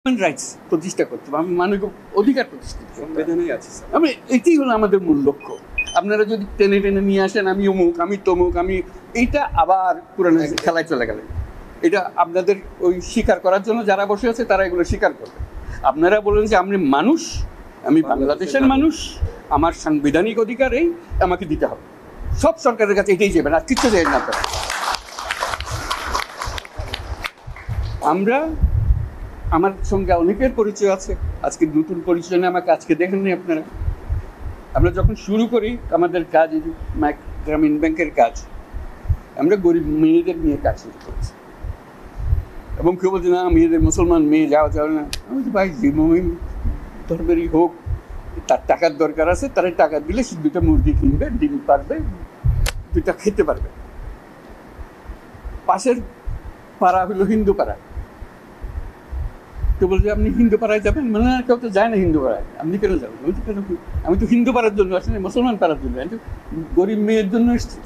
Rights প্রতিষ্ঠা করতে হবে, আমি মানবিক অধিকার প্রতিষ্ঠিত সংবিধানেই আছে স্যার। আমি এটাই হলো আমাদের মূল লক্ষ্য। আপনারা যদি টেনে টেনে নিয়ে আসেন আমি অমুক আমি তমুক আমি, এইটা আবার পুরানো খেলায় চলে গেলেন। এটা আপনাদের ওই স্বীকার করার জন্য যারা বসে আছে তারা এগুলো স্বীকার করবে। আপনারা বলেন যে আমি মানুষ, আমি বাংলাদেশের মানুষ, আমার সাংবিধানিক অধিকার এই, আমাকে দিতে হবে। সব সরকারের কাছে এটাই যাবেন, আর কিচ্ছু দেয় না আপনারা। আমরা, আমার সঙ্গে অনেকের পরিচয় আছে, আজকে নতুন পরিচয় নিয়ে আমাকে আজকে দেখেননি আপনারা। আমরা যখন শুরু করি আমাদের কাজ, গ্রামীণ ব্যাংকের কাজ, আমরা গরিব মেয়েদের নিয়ে কাজ শুরু করেছি। এবং কেউ বলছে না মেয়েদের, মুসলমান মেয়ে যাওয়া যাবে না। আমি বলছি ভাই যে ধর্মেরই হোক, তার টাকার দরকার আছে, তার টাকা দিলে সে দুটা মুরগি কিনবে, ডিম পারবে, দুটা খেতে পারবে। পাশের পাড়া হলো হিন্দু পাড়া, তো বলছে আপনি হিন্দু পাড়ায় যাবেন, মানে না কেউ তো যায় না হিন্দু পাড়ায়, আপনি কেন যাবেন? আমি তো হিন্দু পাড়ার জন্য আসলে মুসলমান পাড়ার জন্য, আমি তো গরিব মেয়ের জন্য এসেছি।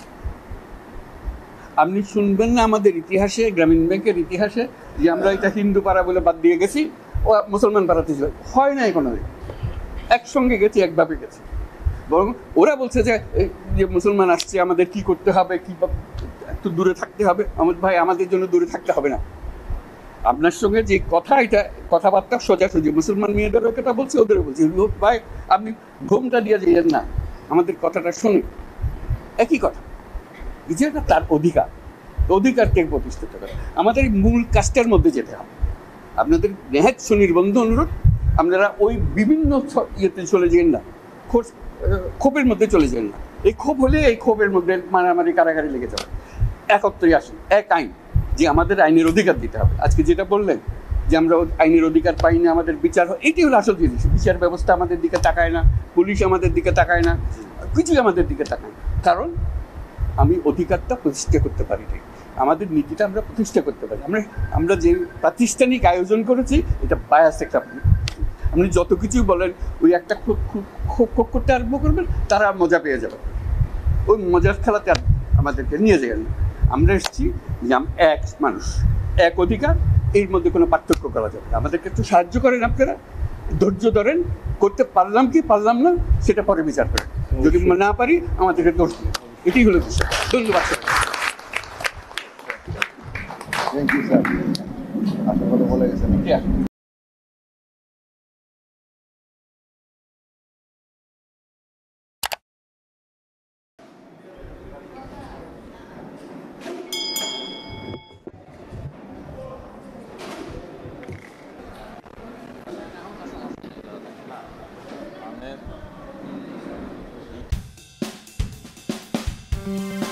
আপনি শুনবেন না আমাদের ইতিহাসে, গ্রামীণ ব্যাংকের ইতিহাসে, যে আমরা এটা হিন্দু পাড়া বলে বাদ দিয়ে গেছি, ও মুসলমান পাড়াতে ছিল, হয় না কোনোদিন। একসঙ্গে গেছি, একভাবে গেছি। বরং ওরা বলছে যে মুসলমান আসছে, আমাদের কি করতে হবে, কি একটু দূরে থাকতে হবে। আমার ভাই আমাদের জন্য দূরে থাকতে হবে না। আপনার সঙ্গে যে কথা, এটা কথাবার্তা সোজাসুজি, মুসলমান মেয়েদেরও কথা বলছি, ওদেরও বলছি, ভাই আপনি ঘুমটা দিয়ে যাইয়েন না, আমাদের কথাটা শুনুন। একই কথা, যেটা তার অধিকার, অধিকারকে প্রতিষ্ঠিত করে আমাদের মূল কাজটার মধ্যে যেতে হবে। আপনাদের নেহাত সুনির্বন্ধ অনুরোধ, আপনারা ওই বিভিন্ন ইয়েতে চলে যান না, ক্ষোভের মধ্যে চলে যান না। এই ক্ষোভ হলে এই ক্ষোভের মধ্যে মারামারি কারাগারি লেগে যাবে। একত্রে আসুন, এক আইন, যে আমাদের আইনের অধিকার দিতে হবে। আজকে যেটা বললেন যে আমরা আইনের অধিকার পাই না, আমাদের বিচার হয়, এটি হলো আসল জিনিস। বিচার ব্যবস্থা আমাদের দিকে তাকায় না, পুলিশ আমাদের দিকে তাকায় না, কিছুই আমাদের দিকে তাকায় না। কারণ আমি অধিকারটা প্রতিষ্ঠা করতে পারি না, আমাদের নীতিটা আমরা প্রতিষ্ঠা করতে পারি। আমরা যে প্রাতিষ্ঠানিক আয়োজন করেছি, এটা বায়াস একটা। আপনি যত কিছুই বলেন, ওই একটা ক্ষোভ করতে আরম্ভ করবেন, তারা মজা পেয়ে যাবে। ওই মজার খেলাতে আর আমাদেরকে নিয়ে যাবেন না। আমরা এসেছি যে এক মানুষ, এক অধিকার, এর মধ্যে কোনো পার্থক্য করা যাবে না। আমাদেরকে একটু সাহায্য করেন আপনারা, ধৈর্য ধরেন, করতে পারলাম কি পারলাম না সেটা পরে বিচার করেন। যদি না পারি আমাদেরকে দোষ দিন, এটাই হলো বিষয়। ধন্যবাদ স্যার। থ্যাংক ইউ স্যার, আপনার কথা বলে গেছেন। Amen.